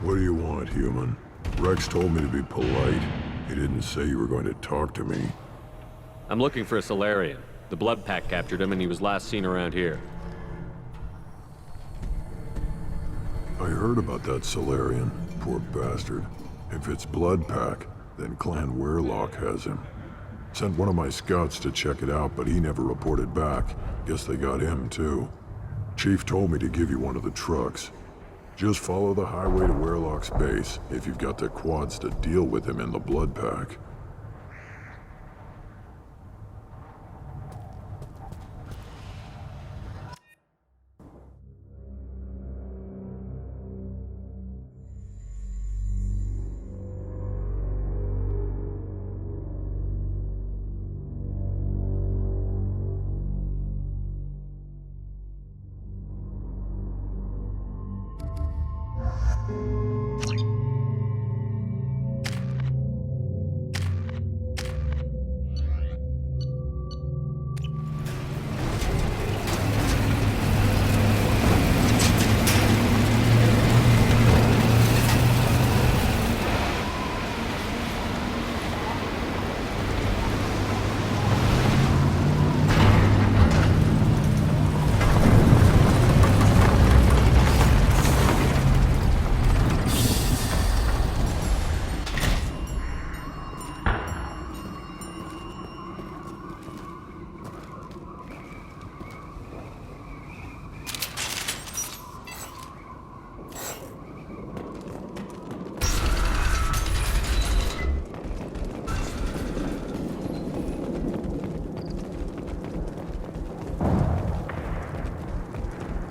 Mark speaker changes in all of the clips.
Speaker 1: What do you want, human? Rex told me to be polite. He didn't say you were going to talk to me.
Speaker 2: I'm looking for a Salarian. The Blood Pack captured him and he was last seen around here.
Speaker 1: I heard about that Salarian. Poor bastard. If it's Blood Pack, then Clan Weyrloc has him. Sent one of my scouts to check it out, but he never reported back. Guess they got him, too. Chief told me to give you one of the trucks. Just follow the highway to Weyrloc's base, if you've got the quads to deal with him in the Blood Pack.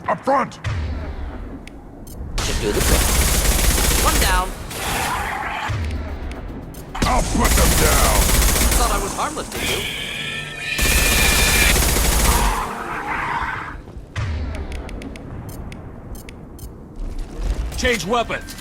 Speaker 1: Up front!
Speaker 3: Should do the trick. One down.
Speaker 1: I'll put them down!
Speaker 3: Thought I was harmless to you.
Speaker 4: Change weapons!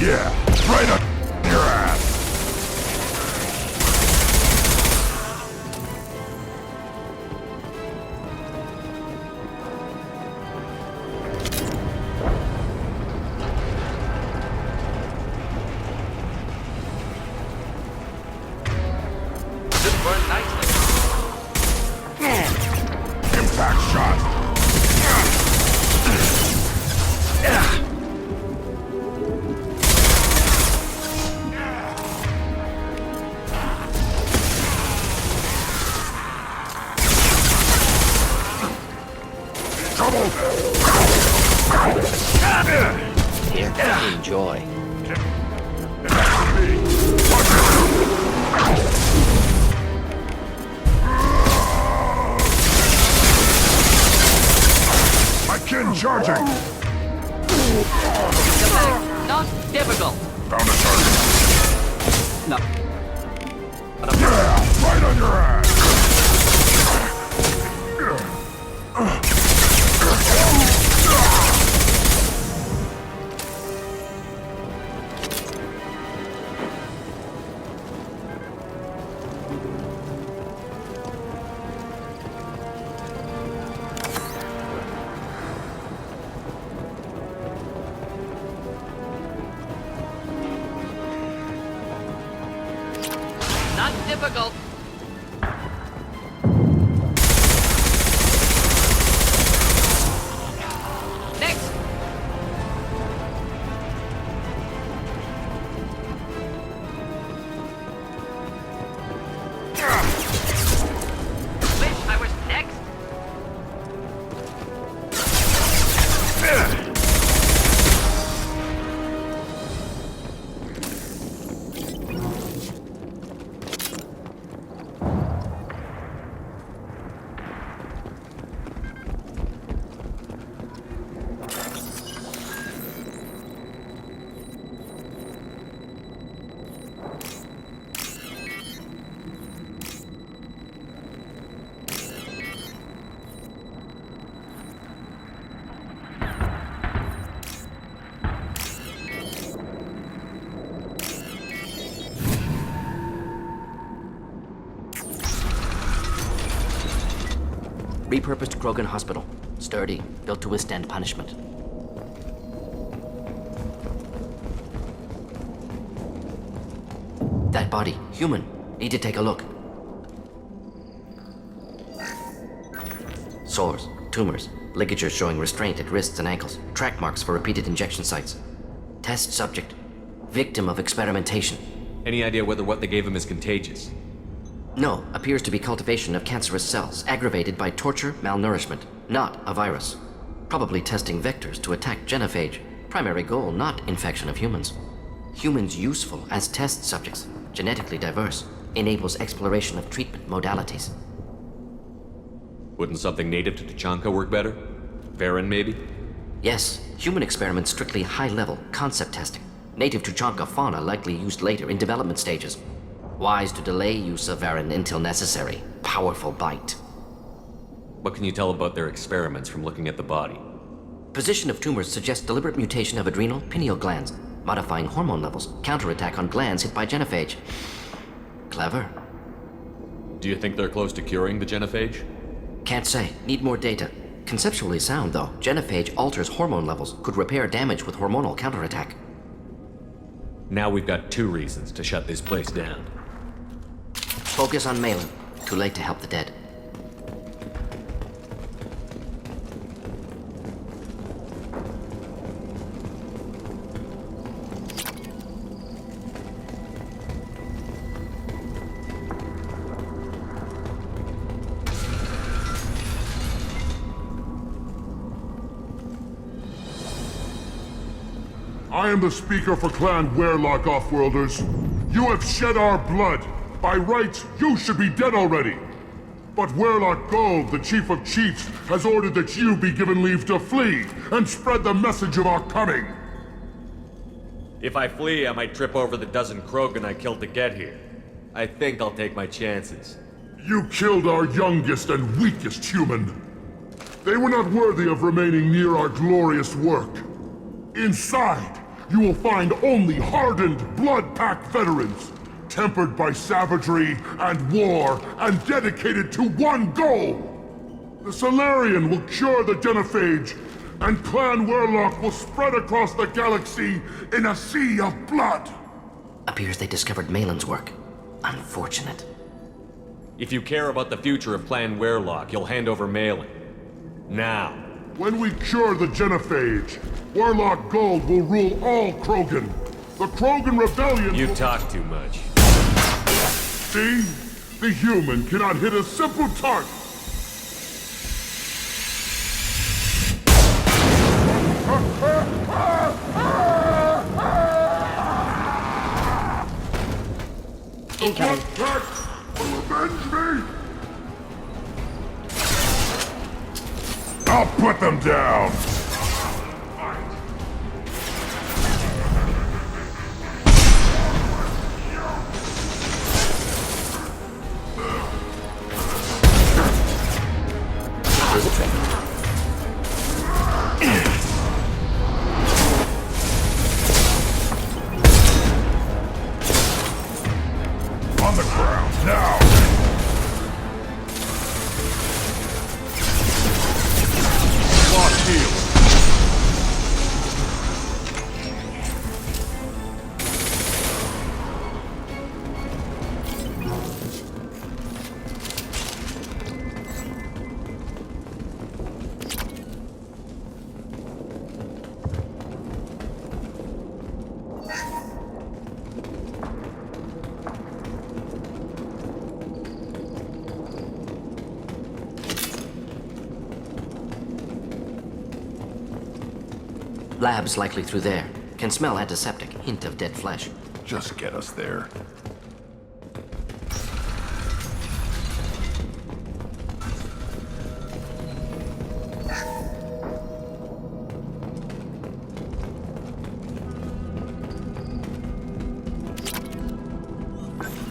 Speaker 1: Yeah, right on your ass!
Speaker 3: This burned nicely.
Speaker 1: Impact shot!
Speaker 3: Here, enjoy.
Speaker 1: My kin charging!
Speaker 3: Not difficult.
Speaker 1: Found a target.
Speaker 3: No.
Speaker 1: Yeah, right on your ass!
Speaker 3: Not difficult. Next. Wish I was next. Repurposed Krogan Hospital. Sturdy, built to withstand punishment. That body, human. Need to take a look. Sores, tumors, ligatures showing restraint at wrists and ankles, track marks for repeated injection sites. Test subject, victim of experimentation.
Speaker 2: Any idea whether what they gave him is contagious?
Speaker 3: No, appears to be cultivation of cancerous cells, aggravated by torture, malnourishment, not a virus. Probably testing vectors to attack genophage. Primary goal, not infection of humans. Humans useful as test subjects, genetically diverse, enables exploration of treatment modalities.
Speaker 2: Wouldn't something native to Tuchanka work better? Varen, maybe?
Speaker 3: Yes, human experiments strictly high-level, concept testing. Native Tuchanka fauna likely used later in development stages. Wise to delay use of Varen until necessary. Powerful bite.
Speaker 2: What can you tell about their experiments from looking at the body?
Speaker 3: Position of tumors suggests deliberate mutation of adrenal, pineal glands, modifying hormone levels, counterattack on glands hit by genophage. Clever.
Speaker 2: Do you think they're close to curing the genophage?
Speaker 3: Can't say. Need more data. Conceptually sound, though. Genophage alters hormone levels, could repair damage with hormonal counterattack.
Speaker 2: Now we've got 2 reasons to shut this place down.
Speaker 3: Focus on Malin. Too late to help the dead.
Speaker 4: I am the speaker for Clan Werlock, Offworlders. You have shed our blood. By rights, you should be dead already. But Werlock Gold, the Chief of Chiefs, has ordered that you be given leave to flee and spread the message of our coming.
Speaker 2: If I flee, I might trip over the dozen Krogan I killed to get here. I think I'll take my chances.
Speaker 4: You killed our youngest and weakest human. They were not worthy of remaining near our glorious work. Inside, you will find only hardened blood-packed veterans, tempered by savagery and war, and dedicated to one goal. The Solarian will cure the genophage, and Clan Werlock will spread across the galaxy in a sea of blood.
Speaker 3: Appears they discovered Malin's work. Unfortunate.
Speaker 2: If you care about the future of Clan Werlock, you'll hand over Malin. Now.
Speaker 4: When we cure the genophage, Werlock Gold will rule all Krogan. The Krogan Rebellion
Speaker 2: You
Speaker 4: will...
Speaker 2: talk too much.
Speaker 4: See? The human cannot hit a simple target.
Speaker 3: Incoming.
Speaker 4: Blood will avenge me! I'll put them down!
Speaker 3: Do the trick.
Speaker 4: On the ground, now! Lock heel!
Speaker 3: Labs likely through there. Can smell antiseptic, hint of dead flesh.
Speaker 1: Just get us there.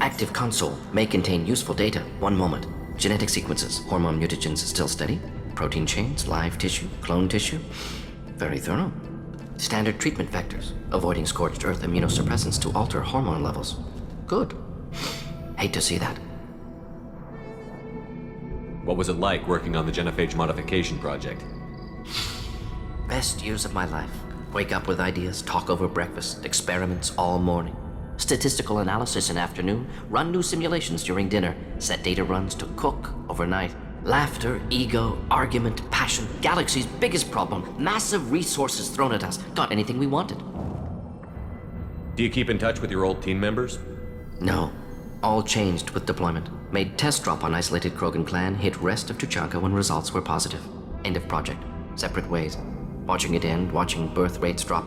Speaker 3: Active console may contain useful data. One moment. Genetic sequences, hormone mutagens still steady. Protein chains, live tissue, clone tissue. Very thorough. Standard treatment vectors, avoiding scorched earth immunosuppressants to alter hormone levels. Good. Hate to see that.
Speaker 2: What was it like working on the Genophage modification project?
Speaker 3: Best years of my life. Wake up with ideas, talk over breakfast, experiments all morning. Statistical analysis in afternoon, run new simulations during dinner, set data runs to cook overnight. Laughter, ego, argument, passion, galaxy's biggest problem, massive resources thrown at us. Got anything we wanted.
Speaker 2: Do you keep in touch with your old team members?
Speaker 3: No. All changed with deployment. Made test drop on isolated Krogan clan, hit rest of Tuchanka when results were positive. End of project. Separate ways. Watching it end, watching birth rates drop.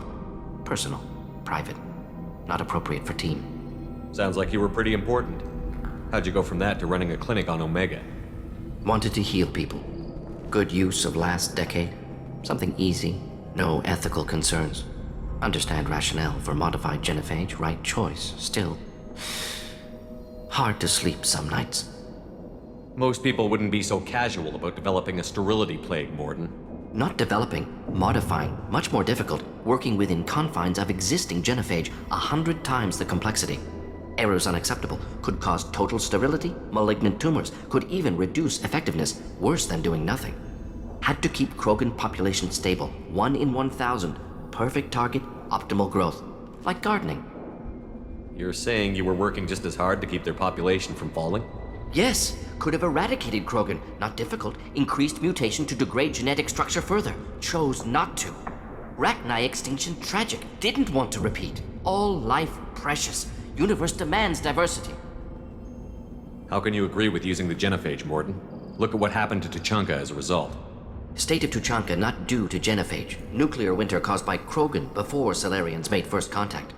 Speaker 3: Personal. Private. Not appropriate for team.
Speaker 2: Sounds like you were pretty important. How'd you go from that to running a clinic on Omega?
Speaker 3: Wanted to heal people. Good use of last decade. Something easy. No ethical concerns. Understand rationale for modified genophage, right choice. Still, hard to sleep some nights.
Speaker 2: Most people wouldn't be so casual about developing a sterility plague, Morden.
Speaker 3: Not developing, modifying, much more difficult, working within confines of existing genophage, 100 times the complexity. Errors unacceptable, could cause total sterility, malignant tumors, could even reduce effectiveness, worse than doing nothing. Had to keep Krogan population stable, 1 in 1,000, perfect target, optimal growth. Like gardening.
Speaker 2: You're saying you were working just as hard to keep their population from falling?
Speaker 3: Yes, could have eradicated Krogan. Not difficult. Increased mutation to degrade genetic structure further. Chose not to. Rachni extinction tragic. Didn't want to repeat. All life precious. Universe demands diversity.
Speaker 2: How can you agree with using the genophage, Morden? Look at what happened to Tuchanka as a result.
Speaker 3: State of Tuchanka not due to genophage. Nuclear winter caused by Krogan before Salarians made first contact.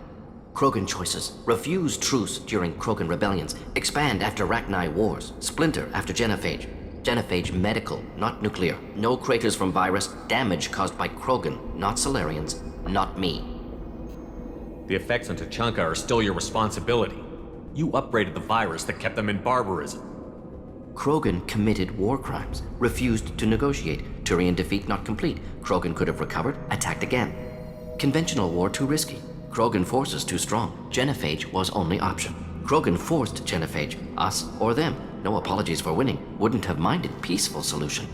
Speaker 3: Krogan choices. Refuse truce during Krogan rebellions. Expand after Rachni wars. Splinter after genophage. Genophage medical, not nuclear. No craters from virus. Damage caused by Krogan, not Salarians, not me.
Speaker 2: The effects on Tuchanka are still your responsibility. You upgraded the virus that kept them in barbarism.
Speaker 3: Krogan committed war crimes. Refused to negotiate. Turian defeat not complete. Krogan could have recovered, attacked again. Conventional war too risky. Krogan forces too strong. Genophage was only option. Krogan forced genophage, us or them. No apologies for winning. Wouldn't have minded peaceful solution.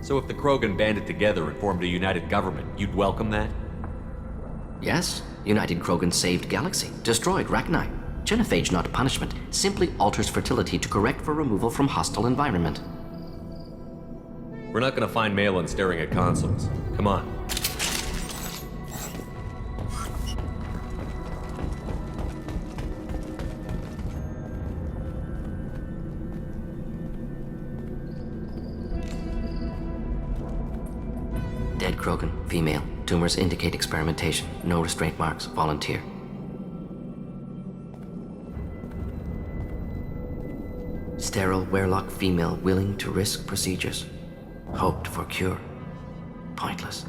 Speaker 2: So if the Krogan banded together and formed a united government, you'd welcome that?
Speaker 3: Yes, United Krogan saved Galaxy, destroyed Rachni. Genophage not punishment, simply alters fertility to correct for removal from hostile environment.
Speaker 2: We're not gonna find Malin staring at consoles. Come on.
Speaker 3: Dead Krogan, female. Tumors indicate experimentation. No restraint marks. Volunteer. Sterile Werelock female willing to risk procedures. Hoped for cure. Pointless.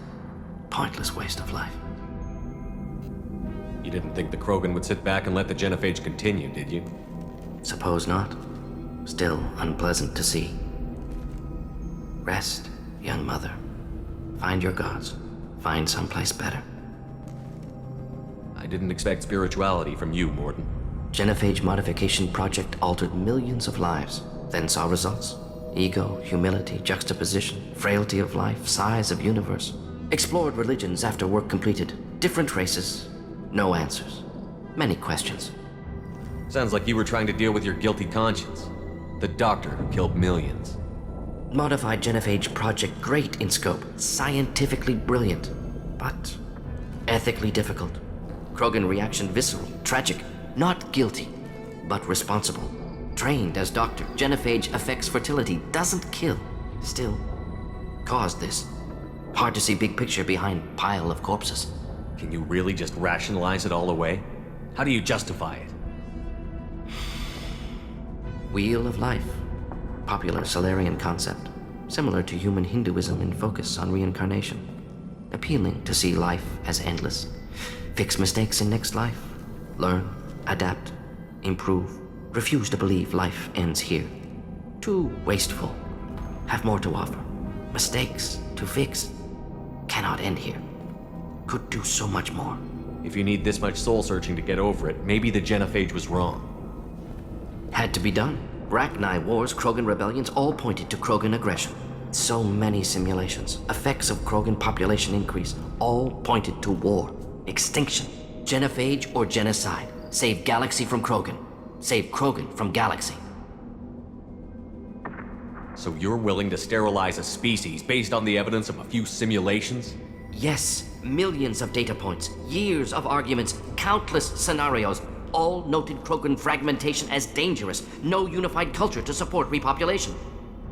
Speaker 3: Pointless waste of life.
Speaker 2: You didn't think the Krogan would sit back and let the genophage continue, did you?
Speaker 3: Suppose not. Still unpleasant to see. Rest, young mother. Find your gods. Find someplace better.
Speaker 2: I didn't expect spirituality from you, Morden.
Speaker 3: Genophage modification project altered millions of lives, then saw results. Ego, humility, juxtaposition, frailty of life, size of universe. Explored religions after work completed. Different races. No answers. Many questions.
Speaker 2: Sounds like you were trying to deal with your guilty conscience. The doctor who killed millions.
Speaker 3: Modified genophage project great in scope, scientifically brilliant, but ethically difficult. Krogan reaction visceral, tragic, not guilty, but responsible. Trained as doctor, genophage affects fertility, doesn't kill, still caused this. Hard to see big picture behind pile of corpses.
Speaker 2: Can you really just rationalize it all away? How do you justify it?
Speaker 3: Wheel of life. Popular Salarian concept, similar to human Hinduism in focus on reincarnation. Appealing to see life as endless. Fix mistakes in next life. Learn, adapt, improve. Refuse to believe life ends here. Too wasteful. Have more to offer. Mistakes to fix. Cannot end here. Could do so much more.
Speaker 2: If you need this much soul searching to get over it, maybe the genophage was wrong.
Speaker 3: Had to be done. Rachni Wars, Krogan rebellions, all pointed to Krogan aggression. So many simulations, effects of Krogan population increase, all pointed to war, extinction, genophage or genocide. Save galaxy from Krogan. Save Krogan from galaxy.
Speaker 2: So you're willing to sterilize a species based on the evidence of a few simulations?
Speaker 3: Yes, millions of data points, years of arguments, countless scenarios, all noted Krogan fragmentation as dangerous, no unified culture to support repopulation.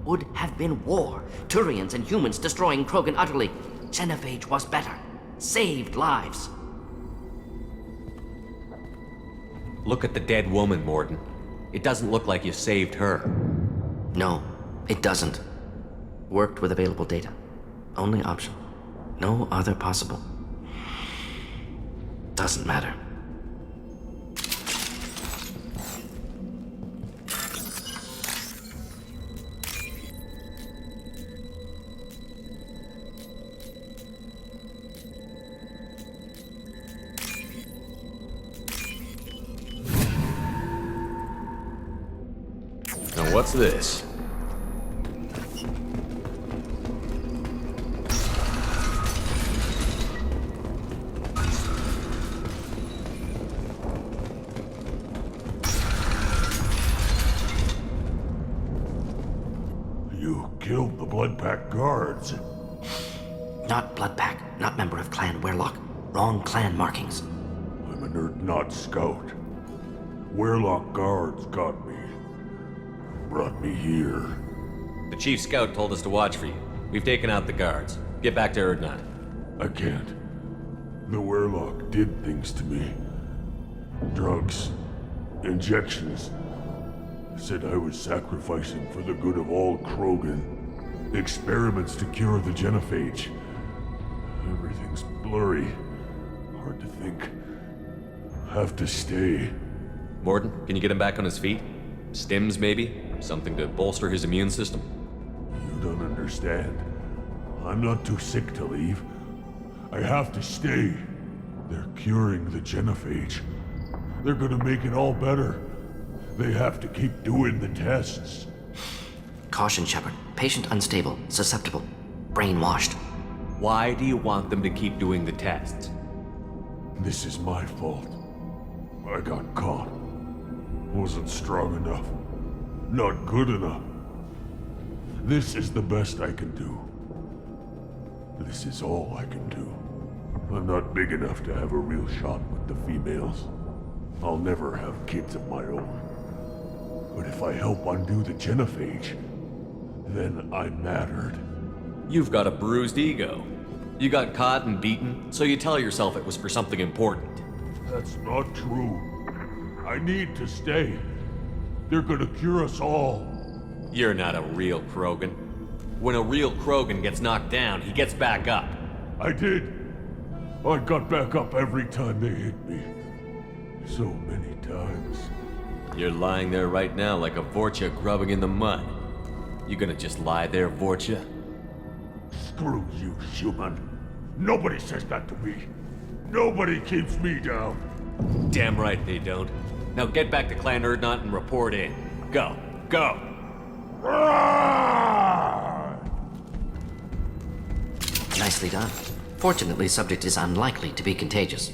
Speaker 3: Would have been war, Turians and humans destroying Krogan utterly. Genophage was better, saved lives.
Speaker 2: Look at the dead woman, Mordin. It doesn't look like you saved her.
Speaker 3: No, it doesn't. Worked with available data. Only option. No other possible. Doesn't matter.
Speaker 2: Now what's this?
Speaker 4: You killed the Blood Pack guards.
Speaker 3: Not Bloodpack, not member of Clan Werlock. Wrong clan markings.
Speaker 4: I'm a nerd, not scout. Werlock guards got me. Brought me here.
Speaker 2: The chief scout told us to watch for you. We've taken out the guards. Get back to Erdnot.
Speaker 4: I can't. The Werlock did things to me. Drugs. Injections. Said I was sacrificing for the good of all Krogan. Experiments to cure the genophage. Everything's blurry. Hard to think. Have to stay.
Speaker 2: Mordin, can you get him back on his feet? Stims, maybe? Something to bolster his immune system?
Speaker 4: You don't understand. I'm not too sick to leave. I have to stay. They're curing the genophage. They're gonna make it all better. They have to keep doing the tests.
Speaker 3: Caution, Shepard. Patient unstable, susceptible, brainwashed.
Speaker 2: Why do you want them to keep doing the tests?
Speaker 4: This is my fault. I got caught. Wasn't strong enough. Not good enough. This is the best I can do. This is all I can do. I'm not big enough to have a real shot with the females. I'll never have kids of my own. But if I help undo the genophage, then I'm mattered.
Speaker 2: You've got a bruised ego. You got caught and beaten, so you tell yourself it was for something important.
Speaker 4: That's not true. I need to stay. They're gonna cure us all.
Speaker 2: You're not a real Krogan. When a real Krogan gets knocked down, he gets back up.
Speaker 4: I did. I got back up every time they hit me. So many times.
Speaker 2: You're lying there right now like a Vorcha grubbing in the mud. You gonna just lie there, Vorcha?
Speaker 4: Screw you, human. Nobody says that to me. Nobody keeps me down.
Speaker 2: Damn right they don't. Now get back to Clan Erdnot and report in. Go. Go!
Speaker 3: Nicely done. Fortunately, subject is unlikely to be contagious.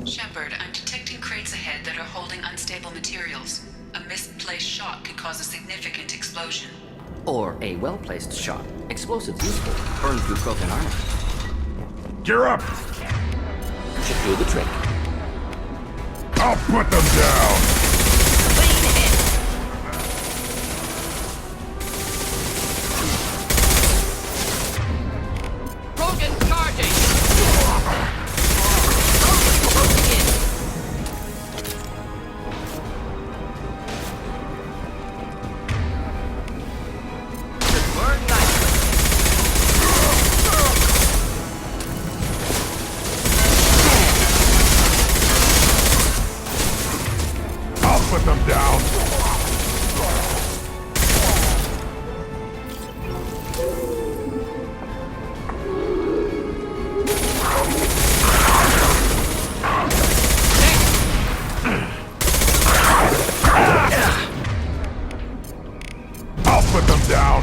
Speaker 5: Shepard, I'm detecting crates ahead that are holding unstable materials. A misplaced shot could cause a significant explosion.
Speaker 3: Or a well-placed shot. Explosives useful. Burn through Krogan armor.
Speaker 4: Gear up!
Speaker 3: Should do the trick.
Speaker 4: I'll put them down!
Speaker 3: Clean hit! Krogan charging! Krogan closing in!
Speaker 4: put them down! I'll put them down!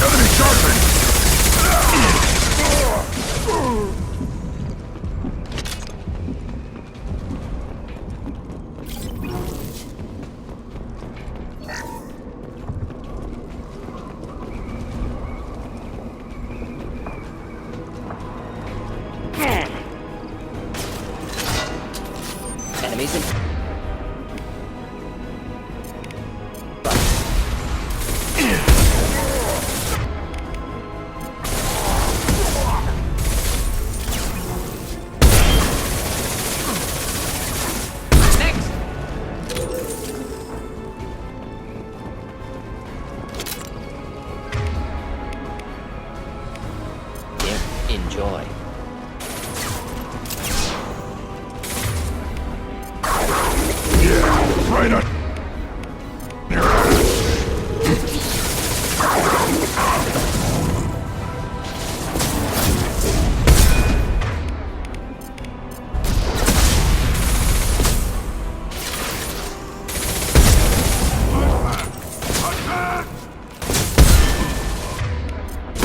Speaker 4: Enemy charging!
Speaker 3: Enemies in... Enjoy.
Speaker 4: Right on!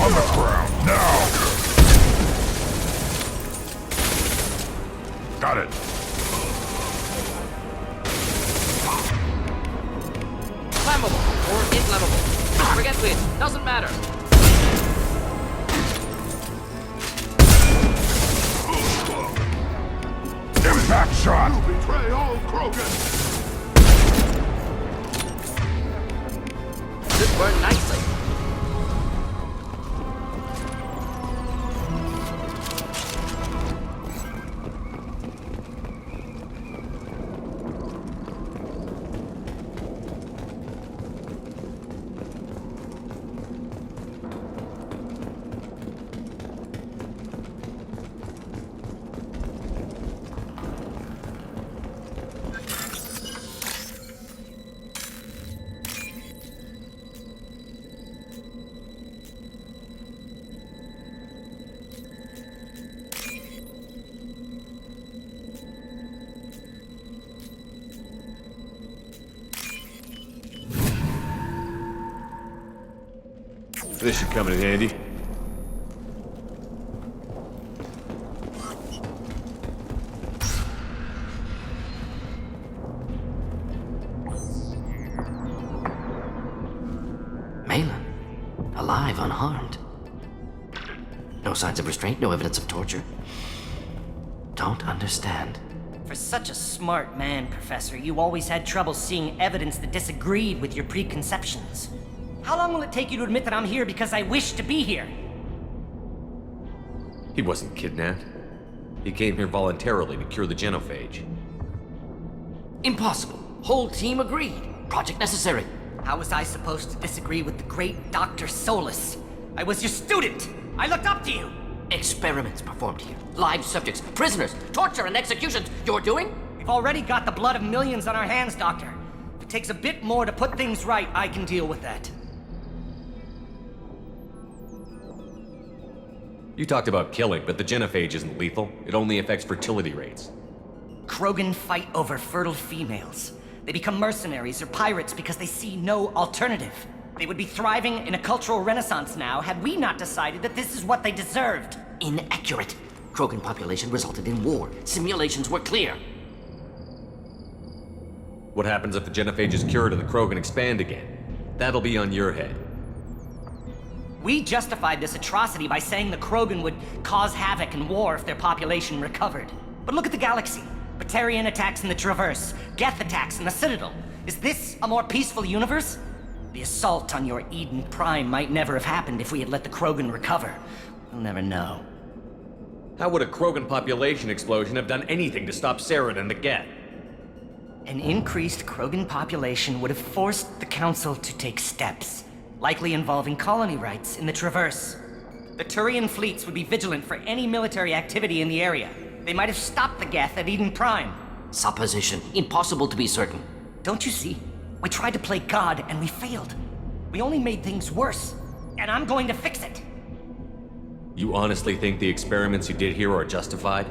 Speaker 4: On the ground, now! Got it.
Speaker 6: Flammable or inflammable. Forget which, doesn't matter.
Speaker 4: Impact shot!
Speaker 1: You betray all Krogan!
Speaker 6: Should burn nicely.
Speaker 2: This should come in handy.
Speaker 3: Malin, alive, unharmed. No signs of restraint, no evidence of torture. Don't understand.
Speaker 7: For such a smart man, Professor, you always had trouble seeing evidence that disagreed with your preconceptions. How long will it take you to admit that I'm here because I wish to be here?
Speaker 2: He wasn't kidnapped. He came here voluntarily to cure the genophage.
Speaker 3: Impossible. Whole team agreed. Project necessary.
Speaker 7: How was I supposed to disagree with the great Dr. Solus? I was your student! I looked up to you!
Speaker 3: Experiments performed here. Live subjects, prisoners, torture and executions. You're doing?
Speaker 7: We've already got the blood of millions on our hands, Doctor. If it takes a bit more to put things right, I can deal with that.
Speaker 2: You talked about killing, but the genophage isn't lethal. It only affects fertility rates.
Speaker 7: Krogan fight over fertile females. They become mercenaries or pirates because they see no alternative. They would be thriving in a cultural renaissance now had we not decided that this is what they deserved.
Speaker 3: Inaccurate. Krogan population resulted in war. Simulations were clear.
Speaker 2: What happens if the genophage is cured and the Krogan expand again? That'll be on your head.
Speaker 7: We justified this atrocity by saying the Krogan would cause havoc and war if their population recovered. But look at the galaxy. Batarian attacks in the Traverse, Geth attacks in the Citadel. Is this a more peaceful universe? The assault on your Eden Prime might never have happened if we had let the Krogan recover. We'll never know.
Speaker 2: How would a Krogan population explosion have done anything to stop Saren and the Geth?
Speaker 7: An increased Krogan population would have forced the Council to take steps, likely involving colony rights in the Traverse. The Turian fleets would be vigilant for any military activity in the area. They might have stopped the Geth at Eden Prime.
Speaker 3: Supposition. Impossible to be certain.
Speaker 7: Don't you see? We tried to play God and we failed. We only made things worse. And I'm going to fix it.
Speaker 2: You honestly think the experiments you did here are justified?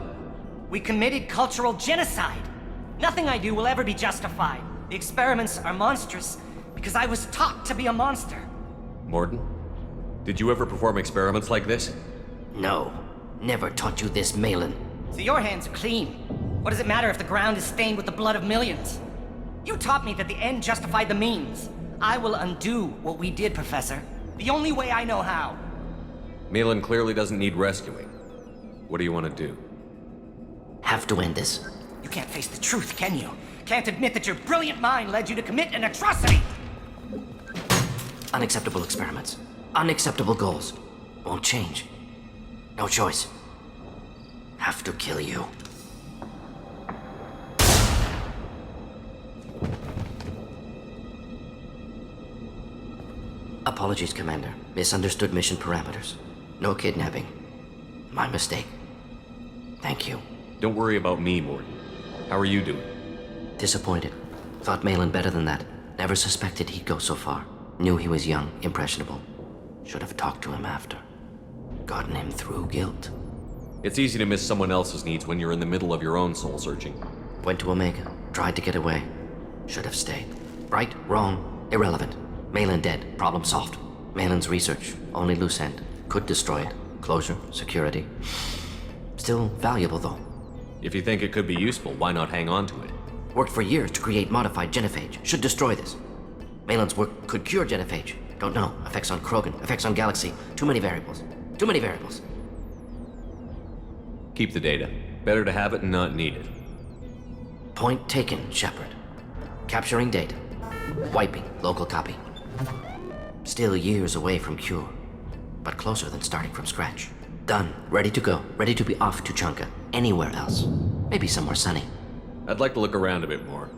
Speaker 7: We committed cultural genocide. Nothing I do will ever be justified. The experiments are monstrous because I was taught to be a monster.
Speaker 2: Mordin, did you ever perform experiments like this?
Speaker 3: No. Never taught you this, Malin.
Speaker 7: So your hands are clean. What does it matter if the ground is stained with the blood of millions? You taught me that the end justified the means. I will undo what we did, Professor. The only way I know how.
Speaker 2: Malin clearly doesn't need rescuing. What do you want to do?
Speaker 3: Have to end this.
Speaker 7: You can't face the truth, can you? Can't admit that your brilliant mind led you to commit an atrocity!
Speaker 3: Unacceptable experiments. Unacceptable goals. Won't change. No choice. Have to kill you. Apologies, Commander. Misunderstood mission parameters. No kidnapping. My mistake. Thank you.
Speaker 2: Don't worry about me, Mordin. How are you doing?
Speaker 3: Disappointed. Thought Malin better than that. Never suspected he'd go so far. Knew he was young, impressionable. Should have talked to him after. Gotten him through guilt.
Speaker 2: It's easy to miss someone else's needs when you're in the middle of your own soul searching.
Speaker 3: Went to Omega. Tried to get away. Should have stayed. Right, wrong, irrelevant. Malin dead. Problem solved. Malin's research. Only loose end. Could destroy it. Closure. Security. Still valuable, though.
Speaker 2: If you think it could be useful, why not hang on to it?
Speaker 3: Worked for years to create modified genophage. Should destroy this. Malin's work could cure genophage. Don't know. Effects on Krogan. Effects on Galaxy. Too many variables. Too many variables.
Speaker 2: Keep the data. Better to have it and not need it.
Speaker 3: Point taken, Shepard. Capturing data. Wiping local copy. Still years away from cure, but closer than starting from scratch. Done. Ready to go. Ready to be off to Chunka. Anywhere else. Maybe somewhere sunny.
Speaker 2: I'd like to look around a bit more.